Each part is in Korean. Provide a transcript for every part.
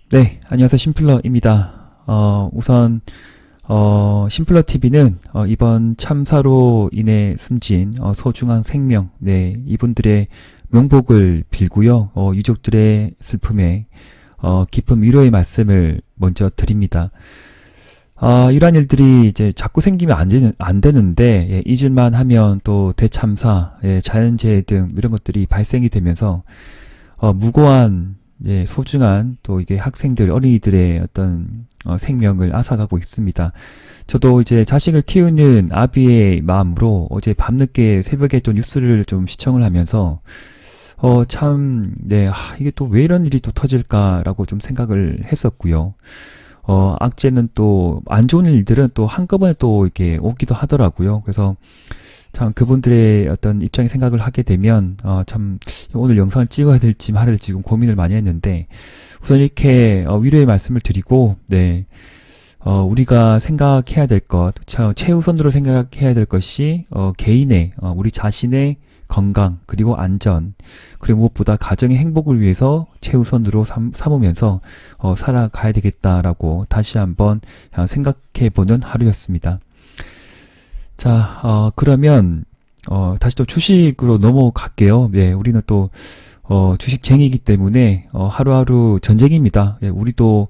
네, 안녕하세요. 심플러입니다. 우선, 심플러 TV는, 이번 참사로 인해 숨진, 소중한 생명, 네, 이분들의 명복을 빌고요. 유족들의 슬픔에, 깊은 위로의 말씀을 먼저 드립니다. 이러한 일들이 이제 자꾸 생기면 안 되는데, 예, 잊을만 하면 또 대참사, 예, 자연재해 등 이런 것들이 발생이 되면서, 무고한 예, 소중한 또 이게 학생들, 어린이들의 어떤 생명을 앗아가고 있습니다. 저도 이제 자식을 키우는 아비의 마음으로 어제 밤늦게 새벽에 또 뉴스를 좀 시청을 하면서 참, 네, 이게 또 왜 이런 일이 또 터질까라고 좀 생각을 했었고요. 악재는 또 안 좋은 일들은 또 한꺼번에 또 이렇게 오기도 하더라고요. 그래서 참 그분들의 어떤 입장에 생각을 하게 되면 참 오늘 영상을 찍어야 될지 말아야 될지 지금 고민을 많이 했는데 우선 이렇게 위로의 말씀을 드리고 네 우리가 생각해야 될 것 최우선으로 생각해야 될 것이 개인의 우리 자신의 건강 그리고 안전 그리고 무엇보다 가정의 행복을 위해서 최우선으로 삼으면서 살아가야 되겠다라고 다시 한번 생각해보는 하루였습니다. 자, 그러면, 다시 또 주식으로 넘어갈게요. 예, 우리는 또, 주식쟁이기 때문에, 하루하루 전쟁입니다. 예, 우리도,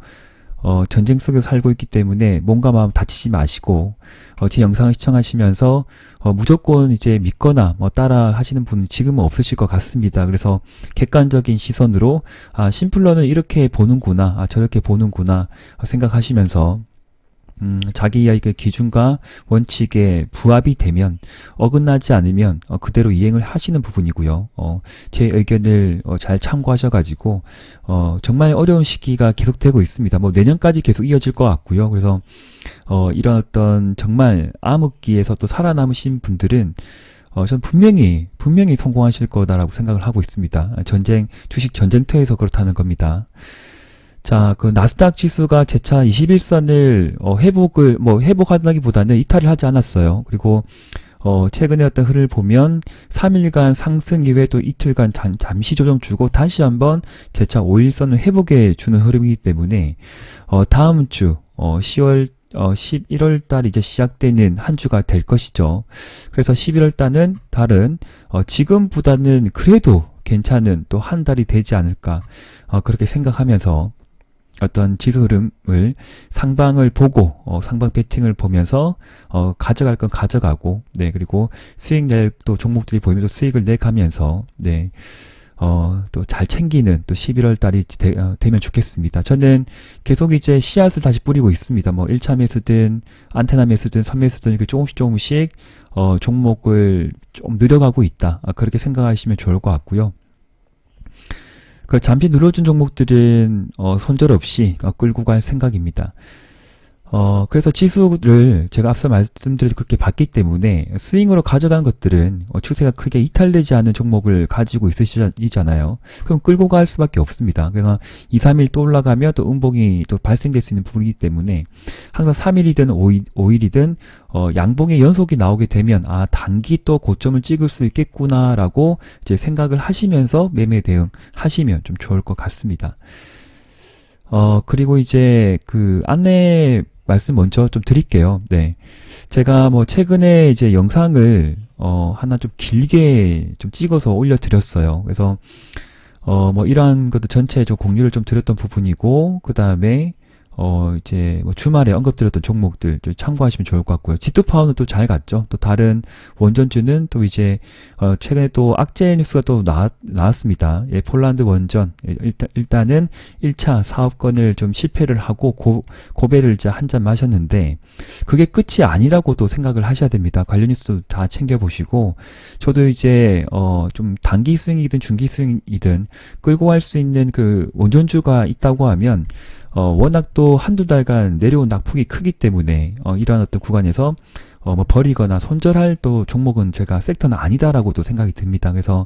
전쟁 속에서 살고 있기 때문에 몸과 마음 다치지 마시고, 제 영상을 시청하시면서, 무조건 이제 믿거나 뭐 따라 하시는 분은 지금은 없으실 것 같습니다. 그래서 객관적인 시선으로, 심플러는 이렇게 보는구나, 저렇게 보는구나, 생각하시면서, 자기의 그 기준과 원칙에 부합이 되면 어긋나지 않으면 그대로 이행을 하시는 부분이고요. 제 의견을 잘 참고하셔가지고 정말 어려운 시기가 계속되고 있습니다. 뭐 내년까지 계속 이어질 것 같고요. 그래서 이런 어떤 정말 암흑기에서 또 살아남으신 분들은 전 분명히 성공하실 거다라고 생각을 하고 있습니다. 주식 전쟁터에서 그렇다는 겁니다. 자, 그 나스닥 지수가 재차 21선을 회복하다기보다는 이탈을 하지 않았어요. 그리고 최근에 어떤 흐름을 보면 3일간 상승 이후에 또 이틀간 잠시 조정 주고 다시 한번 재차 5일선을 회복해 주는 흐름이기 때문에 다음 주 11월 달 이제 시작되는 한 주가 될 것이죠. 그래서 11월 달은 지금보다는 그래도 괜찮은 또 한 달이 되지 않을까 그렇게 생각하면서 어떤 지수 흐름을 상방을 보고 상방 배팅을 보면서 가져갈 건 가져가고 네 그리고 수익 낼 또 종목들이 보이면서 수익을 내 가면서 네 또 잘 챙기는 또 11월 달이 되면 좋겠습니다. 저는 계속 이제 씨앗을 다시 뿌리고 있습니다. 뭐 1차 매수든 안테나 매수든 3매수든 이렇게 조금씩 종목을 좀 늘려가고 있다. 그렇게 생각하시면 좋을 것 같고요. 그 잠시 눌러준 종목들은 손절없이 끌고 갈 생각입니다. 그래서 지수를 제가 앞서 말씀드린 그렇게 봤기 때문에 스윙으로 가져간 것들은 추세가 크게 이탈되지 않은 종목을 가지고 있으시잖아요. 그럼 끌고 갈 수밖에 없습니다. 그래서 2, 3일 또 올라가면 또 음봉이 또 발생될 수 있는 부분이기 때문에 항상 3일이든 5일이든 양봉의 연속이 나오게 되면 단기 또 고점을 찍을 수 있겠구나라고 이제 생각을 하시면서 매매 대응 하시면 좀 좋을 것 같습니다. 그리고 이제 그 안내 말씀 먼저 좀 드릴게요. 네. 제가 뭐 최근에 이제 영상을, 하나 좀 길게 좀 찍어서 올려드렸어요. 그래서, 뭐 이러한 것도 전체에 좀 공유를 좀 드렸던 부분이고, 그 다음에, 이제 뭐 주말에 언급드렸던 종목들 좀 참고하시면 좋을 것 같고요. G2파워는 또 잘 갔죠. 또 다른 원전주는 또 이제 최근에 또 악재 뉴스가 또 나왔습니다. 예, 폴란드 원전 일단은 1차 사업권을 좀 실패를 하고 고배를 이제 한 잔 마셨는데 그게 끝이 아니라고도 생각을 하셔야 됩니다. 관련 뉴스 다 챙겨보시고 저도 이제 좀 단기 스윙이든 중기 스윙이든 끌고 갈 수 있는 그 원전주가 있다고 하면 워낙 또 한두 달간 내려온 낙폭이 크기 때문에 이러한 어떤 구간에서 뭐 버리거나 손절할 또 종목은 제가 섹터는 아니다라고도 생각이 듭니다. 그래서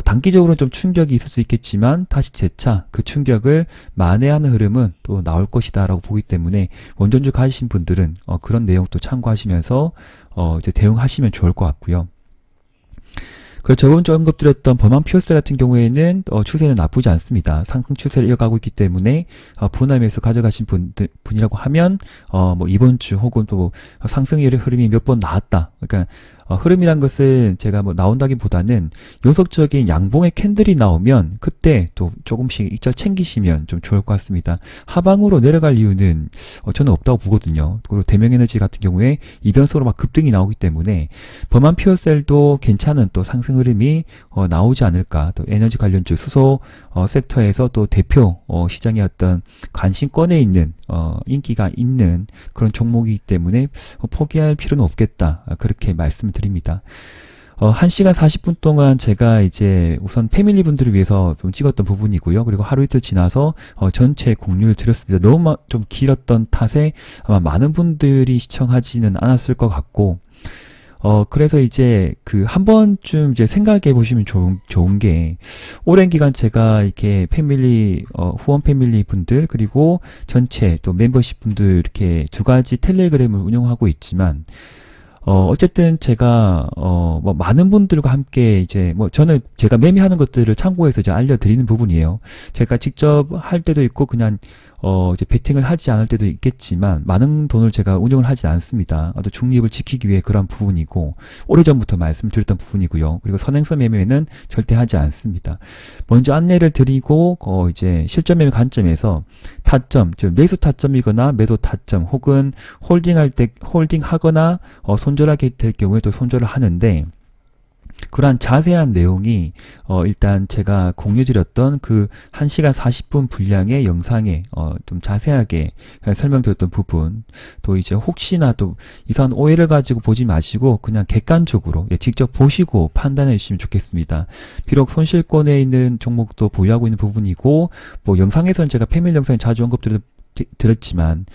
단기적으로는 좀 충격이 있을 수 있겠지만 다시 재차 그 충격을 만회하는 흐름은 또 나올 것이다라고 보기 때문에 원전주 가지신 분들은 그런 내용도 참고하시면서 이제 대응하시면 좋을 것 같고요. 그 저번 주에 언급드렸던 범한 피오스 같은 경우에는 추세는 나쁘지 않습니다. 상승 추세를 이어가고 있기 때문에 분할매수 가져가신 분이라고 하면 뭐 이번 주 혹은 또 상승의 흐름이 몇 번 나왔다. 그러니까 흐름이란 것은 제가 뭐 나온다기보다는 요속적인 양봉의 캔들이 나오면 그때 또 조금씩 익절 챙기시면 좀 좋을 것 같습니다. 하방으로 내려갈 이유는 저는 없다고 보거든요. 그리고 대명에너지 같은 경우에 이변소로 막 급등이 나오기 때문에 범한 피오셀도 괜찮은 또 상승 흐름이 나오지 않을까. 또 에너지 관련주 수소 섹터에서 또 대표 시장의 어떤 관심권에 있는 인기가 있는 그런 종목이기 때문에 포기할 필요는 없겠다. 그렇게 말씀드립니다. 1시간 40분 동안 제가 이제 우선 패밀리 분들을 위해서 좀 찍었던 부분이고요. 그리고 하루 이틀 지나서 전체 공유를 드렸습니다. 너무 좀 길었던 탓에 아마 많은 분들이 시청하지는 않았을 것 같고, 그래서 이제 한 번쯤 이제 생각해 보시면 좋은 게, 오랜 기간 제가 이렇게 패밀리, 후원 패밀리 분들, 그리고 전체 또 멤버십 분들 이렇게 두 가지 텔레그램을 운영하고 있지만, 어쨌든 제가, 뭐, 많은 분들과 함께 이제, 뭐, 저는 제가 매매하는 것들을 참고해서 이제 알려드리는 부분이에요. 제가 직접 할 때도 있고, 그냥, 이제 베팅을 하지 않을 때도 있겠지만, 많은 돈을 제가 운영을 하지 않습니다. 또 중립을 지키기 위해 그런 부분이고, 오래전부터 말씀드렸던 부분이고요. 그리고 선행성 매매는 절대 하지 않습니다. 먼저 안내를 드리고, 이제 실전 매매 관점에서 타점, 즉, 매수 타점이거나 매도 타점, 혹은 홀딩하거나, 손절하게 될 경우에 또 손절을 하는데, 그러한 자세한 내용이 일단 제가 공유드렸던 1시간 40분 분량의 영상에 좀 자세하게 설명드렸던 부분, 또 이제 혹시나 또 이상한 오해를 가지고 보지 마시고 그냥 객관적으로 직접 보시고 판단해 주시면 좋겠습니다. 비록 손실권에 있는 종목도 보유하고 있는 부분이고, 뭐 영상에서는 제가 패밀리 영상에 자주 언급드렸지만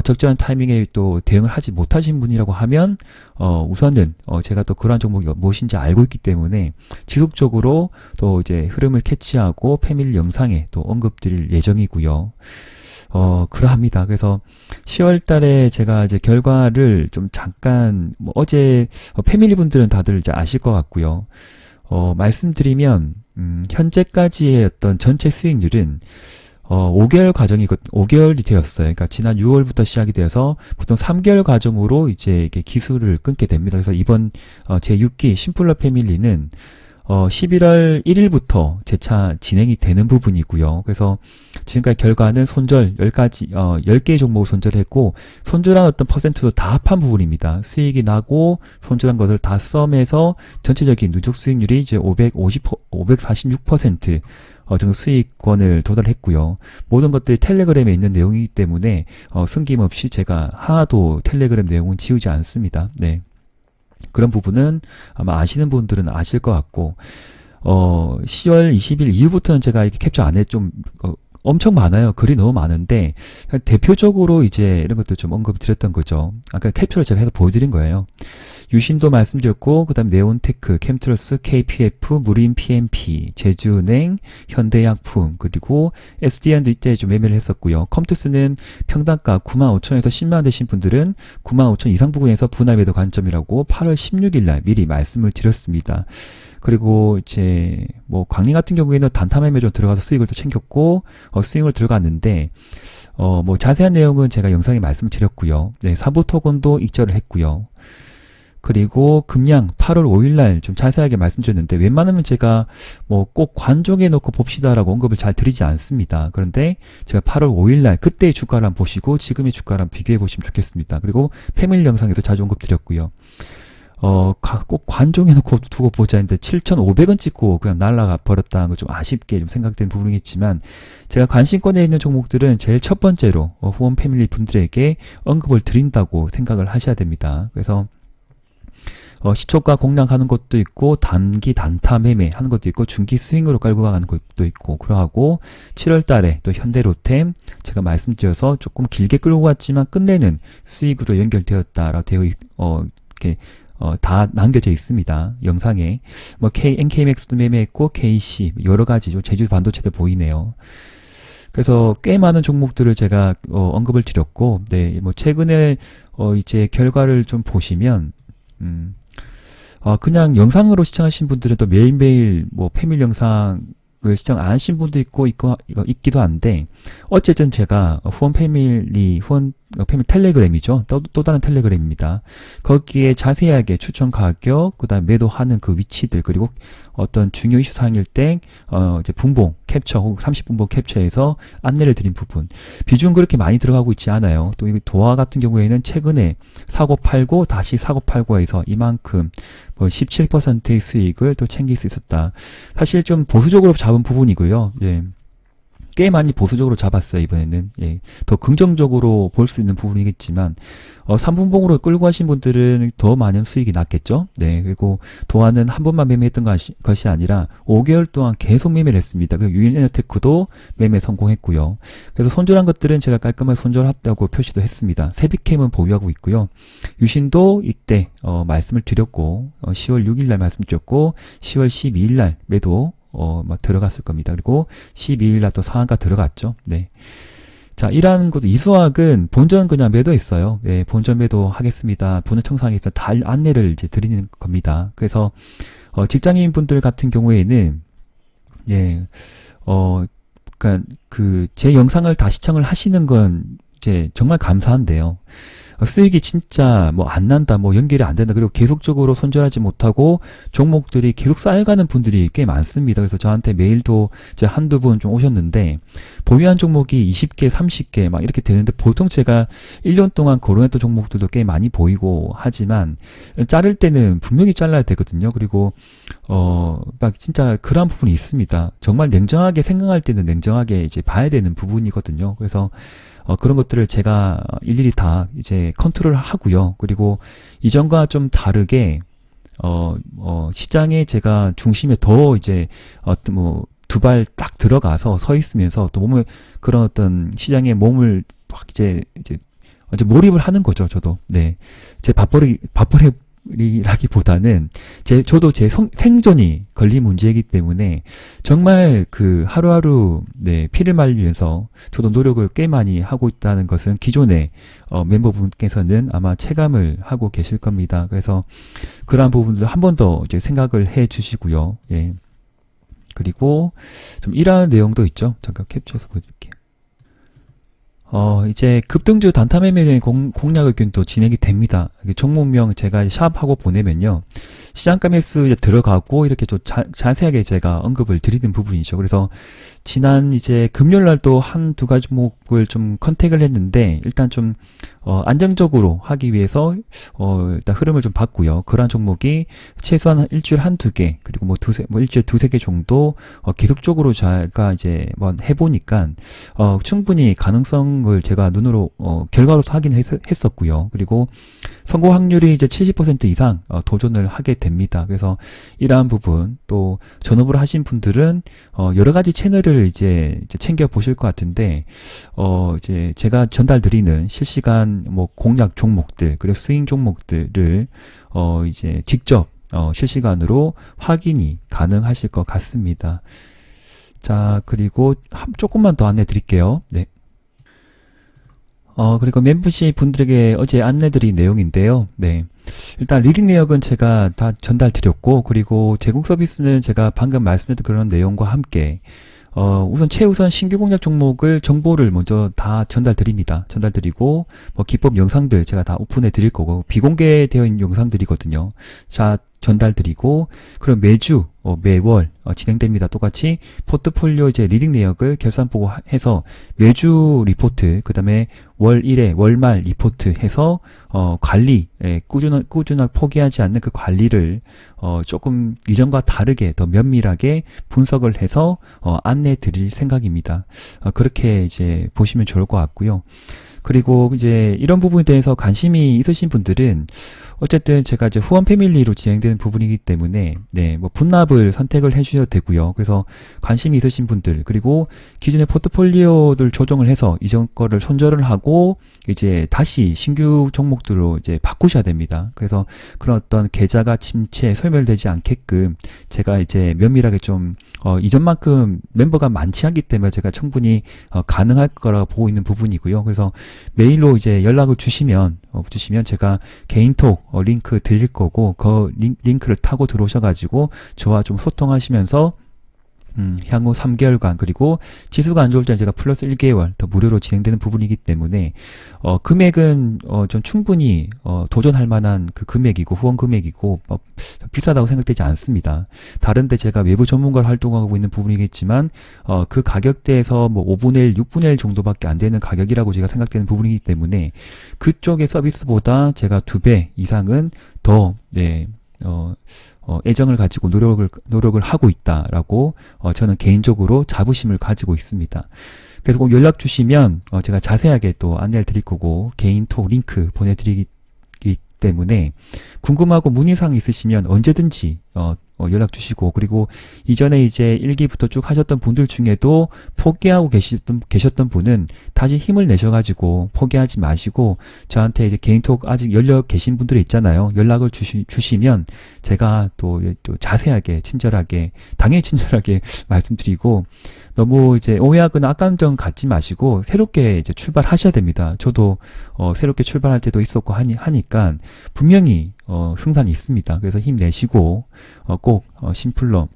적절한 타이밍에 또 대응을 하지 못하신 분이라고 하면 우선은 제가 또 그러한 종목이 무엇인지 알고 있기 때문에 지속적으로 또 이제 흐름을 캐치하고 패밀리 영상에 또 언급드릴 예정이고요. 그러합니다. 그래서 10월 달에 제가 이제 결과를 좀 잠깐, 뭐 어제 패밀리 분들은 다들 이제 아실 것 같고요. 말씀드리면 현재까지의 어떤 전체 수익률은 5개월이 되었어요. 그러니까 지난 6월부터 시작이 되어서 보통 3개월 과정으로 이제 이게 기술을 끊게 됩니다. 그래서 이번 제 6기 심플러 패밀리는 11월 1일부터 재차 진행이 되는 부분이고요. 그래서 지금까지 결과는 손절 10개의 종목을 손절했고, 손절한 어떤 퍼센트도 다 합한 부분입니다. 수익이 나고 손절한 것을 다 썸해서 전체적인 누적 수익률이 이제 546% 정도 수익권을 도달했고요. 모든 것들이 텔레그램에 있는 내용이기 때문에 숨김없이 제가 하나도 텔레그램 내용은 지우지 않습니다. 네. 그런 부분은 아마 아시는 분들은 아실 것 같고, 10월 20일 이후부터는 제가 이렇게 캡처 안 해, 엄청 많아요. 글이 너무 많은데, 대표적으로 이제 이런 것들 좀 언급을 드렸던 거죠. 아까 캡처를 제가 해서 보여드린 거예요. 유신도 말씀드렸고, 그 다음에 네온테크, 캠트러스, KPF, 무림 PMP, 제주은행, 현대약품, 그리고 SDN도 이때 좀 매매를 했었고요. 컴투스는 평단가 95,000에서 10만원 되신 분들은 95,000 이상 부근에서 분할 매도 관점이라고 8월 16일 날 미리 말씀을 드렸습니다. 그리고 이제 뭐 광림 같은 경우에는 단타 매매 좀 들어가서 수익을 또 챙겼고, 스윙을 들어갔는데, 뭐 자세한 내용은 제가 영상에 말씀을 드렸고요. 네, 사부토건도 익절을 했고요. 그리고 금양 8월 5일날 좀 자세하게 말씀드렸는데, 웬만하면 제가 뭐 꼭 관종해 놓고 봅시다라고 언급을 잘 드리지 않습니다. 그런데 제가 8월 5일날 그때의 주가를 한번 보시고 지금의 주가를 한번 비교해 보시면 좋겠습니다. 그리고 패밀리 영상에서 자주 언급 드렸고요. 꼭 관종해 놓고 두고 보자 했는데 7,500원 찍고 그냥 날아가 버렸다는 거 좀 아쉽게 좀 생각된 부분이겠지만, 제가 관심권에 있는 종목들은 제일 첫 번째로 후원 패밀리 분들에게 언급을 드린다고 생각을 하셔야 됩니다. 그래서 시초가 공략하는 것도 있고, 단기 단타 매매 하는 것도 있고, 중기 스윙으로 깔고 가는 것도 있고, 그러하고 7월 달에 또 현대로템 제가 말씀드려서 조금 길게 끌고 갔지만 끝내는 수익으로 연결되었다라고 이렇게 다 남겨져 있습니다. 영상에. 뭐 NKMX도 매매했고, KC 여러 가지죠. 제주 반도체도 보이네요. 그래서 꽤 많은 종목들을 제가 언급을 드렸고, 네, 뭐 최근에 이제 결과를 좀 보시면 그냥 영상으로 시청하신 분들은 또 매일매일 뭐 패밀리 영상을 시청 안 하신 분도 있기도 한데, 어쨌든 제가 후원 패밀리 텔레그램이죠. 또 다른 텔레그램입니다. 거기에 자세하게 추천 가격, 그 다음 매도하는 그 위치들, 그리고 어떤 중요 이슈 사항일 때, 이제 분봉 캡처, 혹은 30분봉 캡처해서 안내를 드린 부분. 비중 그렇게 많이 들어가고 있지 않아요. 또 이 도화 같은 경우에는 최근에 사고 팔고, 다시 사고 팔고 해서 이만큼, 뭐 17%의 수익을 또 챙길 수 있었다. 사실 좀 보수적으로 잡은 부분이고요. 예. 꽤 많이 보수적으로 잡았어요, 이번에는. 예. 더 긍정적으로 볼 수 있는 부분이겠지만, 3분봉으로 끌고 가신 분들은 더 많은 수익이 났겠죠? 네. 그리고 도화는 한 번만 매매했던 것이 아니라 5개월 동안 계속 매매를 했습니다. 그리고 유인에너테크도 매매 성공했고요. 그래서 손절한 것들은 제가 깔끔하게 손절했다고 표시도 했습니다. 세비캠은 보유하고 있고요. 유신도 이때, 말씀을 드렸고, 10월 6일날 말씀드렸고, 10월 12일날 매도, 막 들어갔을 겁니다. 그리고 12일날 또 상한가 들어갔죠. 네. 자, 이러한 것도 이수학은 본전 그냥 매도했어요. 예, 본전 매도 하겠습니다. 본전 청산하겠습니다. 다 안내를 이제 드리는 겁니다. 그래서, 직장인 분들 같은 경우에는, 예, 그니까, 제 영상을 다 시청을 하시는 건 이제 정말 감사한데요. 수익이 진짜 뭐 안 난다, 뭐 연결이 안 된다, 그리고 계속적으로 손절하지 못하고 종목들이 계속 쌓여가는 분들이 꽤 많습니다. 그래서 저한테 메일도 이제 한두 분 좀 오셨는데, 보유한 종목이 20개, 30개 막 이렇게 되는데, 보통 제가 1년 동안 거론했던 종목들도 꽤 많이 보이고 하지만, 자를 때는 분명히 잘라야 되거든요. 그리고, 막 진짜 그런 부분이 있습니다. 정말 냉정하게 생각할 때는 냉정하게 이제 봐야 되는 부분이거든요. 그래서, 그런 것들을 제가 일일이 다 이제 컨트롤 하고요. 그리고 이전과 좀 다르게, 시장에 제가 중심에 더 이제, 두 발 딱 들어가서 서 있으면서 또 그런 어떤 시장에 몸을 막 이제 몰입을 하는 거죠, 저도. 네. 제 밥벌이라기보다는 저도 제 생존이 걸린 문제이기 때문에 정말 하루하루, 네, 피를 말리면서 저도 노력을 꽤 많이 하고 있다는 것은 기존의 멤버분께서는 아마 체감을 하고 계실 겁니다. 그래서 그러한 부분들 한 번 더 이제 생각을 해 주시고요. 예. 그리고 좀 이러한 내용도 있죠. 잠깐 캡처해서 보여드릴게요. 이제 급등주 단타 매매 공략 의견도 진행이 됩니다. 종목명 제가 샵하고 보내면요, 시장가 매수 이제 들어가고 이렇게 좀 자세하게 제가 언급을 드리는 부분이죠. 그래서 지난 이제 금요일 날도 한두 가지 종목을 좀 컨택을 했는데, 일단 좀 안정적으로 하기 위해서 일단 흐름을 좀 봤고요. 그러한 종목이 최소한 일주일 한두 개, 그리고 뭐 일주일 두세 개 정도 계속적으로 제가 이제 뭐 해보니까 충분히 가능성을 제가 눈으로 결과로서 확인했었고요. 그리고 성공 확률이 이제 70% 이상 도전을 하게 됩니다. 그래서 이러한 부분, 또 전업을 하신 분들은 여러 가지 채널을 이제 챙겨 보실 것 같은데, 이제 제가 전달드리는 실시간 뭐 공략 종목들, 그리고 스윙 종목들을 이제 직접 실시간으로 확인이 가능하실 것 같습니다. 자, 그리고 조금만 더 안내 드릴게요. 네. 그리고 멤버십 분들에게 어제 안내드린 내용인데요. 네. 일단 리딩 내역은 제가 다 전달 드렸고, 그리고 제공 서비스는 제가 방금 말씀드린 그런 내용과 함께, 우선 최우선 신규 공략 종목을 정보를 먼저 다 전달드립니다. 전달드리고, 뭐 기법 영상들 제가 다 오픈해 드릴 거고, 비공개되어 있는 영상들이거든요. 자, 전달드리고, 그럼 매주, 매월 진행됩니다. 똑같이 포트폴리오 이제 리딩 내역을 결산 보고 해서 매주 리포트, 그 다음에 월 1회, 월말 리포트 해서 관리, 꾸준하게 포기하지 않는 그 관리를 조금 이전과 다르게 더 면밀하게 분석을 해서 안내 드릴 생각입니다. 그렇게 이제 보시면 좋을 것 같고요. 그리고 이제 이런 부분에 대해서 관심이 있으신 분들은 어쨌든 제가 이제 후원 패밀리로 진행되는 부분이기 때문에, 네, 뭐 분납을 선택을 해주셔도 되고요. 그래서 관심이 있으신 분들, 그리고 기존의 포트폴리오들 조정을 해서 이전 거를 손절을 하고 이제 다시 신규 종목들로 이제 바꾸셔야 됩니다. 그래서 그런 어떤 계좌가 침체, 소멸되지 않게끔 제가 이제 면밀하게 좀 이전만큼 멤버가 많지 않기 때문에 제가 충분히 가능할 거라고 보고 있는 부분이고요. 그래서 메일로 이제 연락을 주시면 제가 개인톡 링크 드릴 거고 그 링크를 타고 들어오셔가지고 저와 좀 소통하시면서 향후 3개월간 그리고 지수가 안 좋을 때는 제가 플러스 1개월 더 무료로 진행되는 부분이기 때문에 금액은 좀 충분히 도전할 만한 그 금액이고 후원 금액이고 비싸다고 생각되지 않습니다. 다른데 제가 외부 전문가로 활동하고 있는 부분이겠지만 그 가격대에서 뭐 5분의 1, 6분의 1 정도밖에 안 되는 가격이라고 제가 생각되는 부분이기 때문에 그쪽의 서비스보다 제가 2배 이상은 더 애정을 가지고 노력을 하고 있다라고 저는 개인적으로 자부심을 가지고 있습니다. 그래서 꼭 연락 주시면 제가 자세하게 또 안내를 드릴 거고 개인톡 링크 보내드리기 때문에 궁금하고 문의사항 있으시면 언제든지 연락 주시고 그리고 이전에 이제 1기부터 쭉 하셨던 분들 중에도 포기하고 계셨던 분은 다시 힘을 내셔가지고 포기하지 마시고 저한테 이제 개인톡 아직 열려 계신 분들이 있잖아요. 연락을 주시면 제가 또 자세하게 당연히 친절하게 말씀드리고 너무 이제 오해하거나 악감정 갖지 마시고 새롭게 이제 출발하셔야 됩니다. 저도 새롭게 출발할 때도 있었고 하니까 분명히 승산이 있습니다. 그래서 힘내시고 꼭 심플러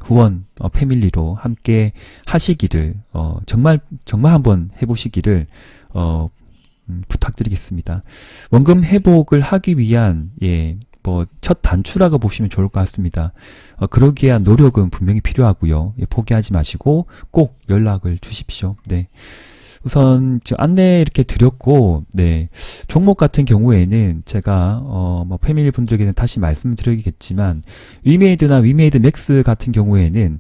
후원 패밀리로 함께 하시기를 정말 한번 해보시기를 부탁드리겠습니다. 원금 회복을 하기 위한 첫 단추라고 보시면 좋을 것 같습니다. 그러기 위한 노력은 분명히 필요하고요. 포기하지 마시고 꼭 연락을 주십시오. 네. 우선 안내 이렇게 드렸고, 종목 같은 경우에는 제가 뭐 패밀리 분들에게는 다시 말씀을 드리겠지만 위메이드나 위메이드 맥스 같은 경우에는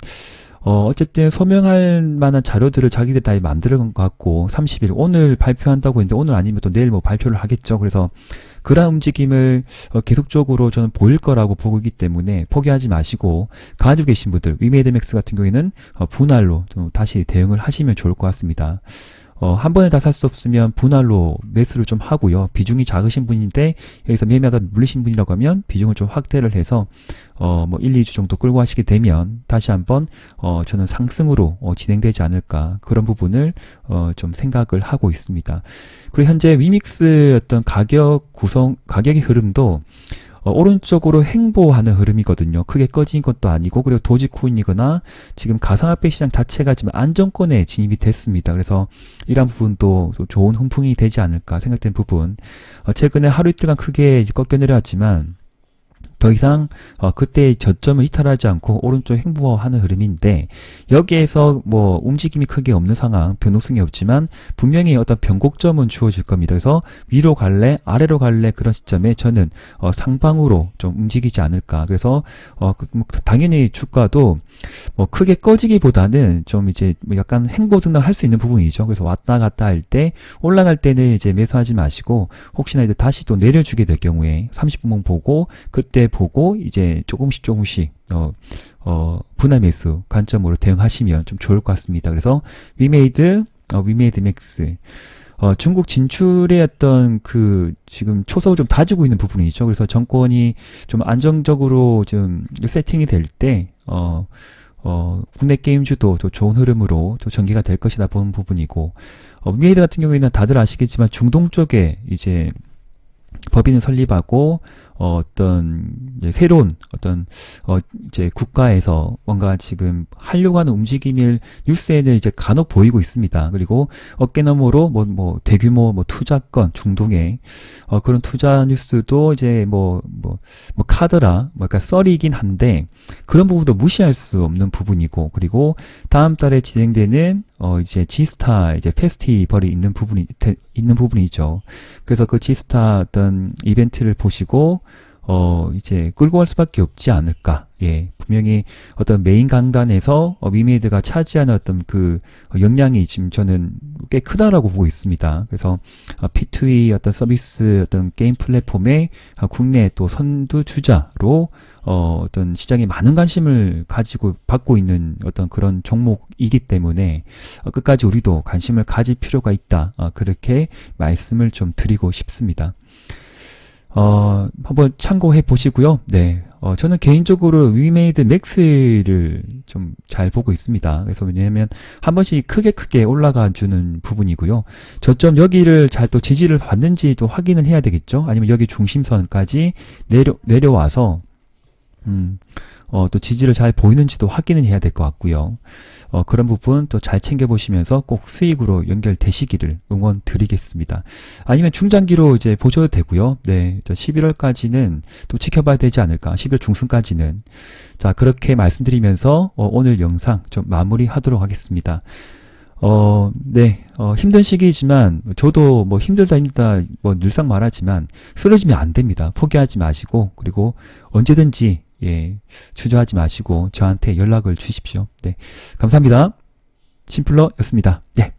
어쨌든 소명할 만한 자료들을 자기들 다 만들어 것 같고 30일 오늘 발표한다고 했는데 오늘 아니면 또 내일 뭐 발표를 하겠죠. 그래서 그런 움직임을 계속적으로 저는 보일 거라고 보고 있기 때문에 포기하지 마시고 가지고 계신 분들 위메이드 맥스 같은 경우에는 분할로 좀 다시 대응을 하시면 좋을 것 같습니다. 한 번에 다 살 수 없으면 분할로 매수를 좀 하고요. 비중이 작으신 분인데 여기서 매매하다 물리신 분이라고 하면 비중을 좀 확대를 해서 뭐 1, 2주 정도 끌고 가시게 되면 다시 한번 저는 상승으로 진행되지 않을까 그런 부분을 좀 생각을 하고 있습니다. 그리고 현재 위믹스 어떤 가격의 흐름도 오른쪽으로 횡보하는 흐름이거든요. 크게 꺼진 것도 아니고 그리고 도지코인이거나 지금 가상화폐 시장 자체가 지금 안정권에 진입이 됐습니다. 그래서 이러한 부분도 좋은 훈풍이 되지 않을까 생각된 부분. 최근에 하루 이틀간 크게 이제 꺾여 내려왔지만 더 이상 그때의 저점을 이탈하지 않고 오른쪽 횡보하는 흐름인데 여기에서 뭐 움직임이 크게 없는 상황, 변동성이 없지만 분명히 어떤 변곡점은 주어질 겁니다. 그래서 위로 갈래, 아래로 갈래 그런 시점에 저는 상방으로 좀 움직이지 않을까. 그래서 당연히 주가도 뭐 크게 꺼지기보다는 좀 이제 뭐 약간 횡보 등락할 수 있는 부분이죠. 그래서 왔다 갔다 할 때 올라갈 때는 이제 매수하지 마시고 혹시나 이제 다시 또 내려주게 될 경우에 30분봉 보고 그때 보고 이제 조금씩 분할 매수 관점으로 대응하시면 좀 좋을 것 같습니다. 그래서 위메이드 맥스 중국 진출의 어떤 지금 초석을 좀 다지고 있는 부분이죠. 그래서 정권이 좀 안정적으로 좀 세팅이 될 때 국내 게임주도 또 좋은 흐름으로 또 전개가 될 것이다 보는 부분이고 위메이드 같은 경우에는 다들 아시겠지만 중동 쪽에 이제 법인을 설립하고 어떤 새로운 어떤 이제 국가에서 뭔가 지금 하려고 하는 움직임을 뉴스에는 이제 간혹 보이고 있습니다. 그리고 어깨너머로 뭐 대규모 투자건 중동에 그런 투자 뉴스도 이제 카더라 그러니까 썰이긴 한데 그런 부분도 무시할 수 없는 부분이고 그리고 다음 달에 진행되는 이제 지스타 이제 페스티벌이 있는 부분이죠. 그래서 그 지스타 어떤 이벤트를 보시고 이제 끌고 갈 수밖에 없지 않을까. 분명히 어떤 메인 강단에서 위메이드가 차지하는 어떤 그 역량이 지금 저는 꽤 크다라고 보고 있습니다. 그래서 P2E 어떤 서비스 어떤 게임 플랫폼의 국내 또 선두 주자로 어떤 시장에 많은 관심을 가지고 받고 있는 어떤 그런 종목이기 때문에 끝까지 우리도 관심을 가질 필요가 있다. 그렇게 말씀을 좀 드리고 싶습니다. 한번 참고해 보시고요. 저는 개인적으로 위메이드 맥스를 좀 잘 보고 있습니다. 그래서 왜냐하면 한 번씩 크게 올라가 주는 부분이고요. 저점 여기를 잘 또 지지를 받는지 또 확인을 해야 되겠죠. 아니면 여기 중심선까지 내려와서 또 지지를 잘 보이는지도 확인을 해야 될 것 같고요. 그런 부분 또 잘 챙겨보시면서 꼭 수익으로 연결되시기를 응원 드리겠습니다. 아니면 중장기로 이제 보셔도 되고요. 네, 11월까지는 또 지켜봐야 되지 않을까. 11월 중순까지는. 자, 그렇게 말씀드리면서 오늘 영상 좀 마무리하도록 하겠습니다. 네, 힘든 시기이지만, 저도 뭐 힘들다 뭐 늘상 말하지만, 쓰러지면 안 됩니다. 포기하지 마시고, 그리고 언제든지 예, 주저하지 마시고 저한테 연락을 주십시오. 네, 감사합니다. 심플러였습니다. 네.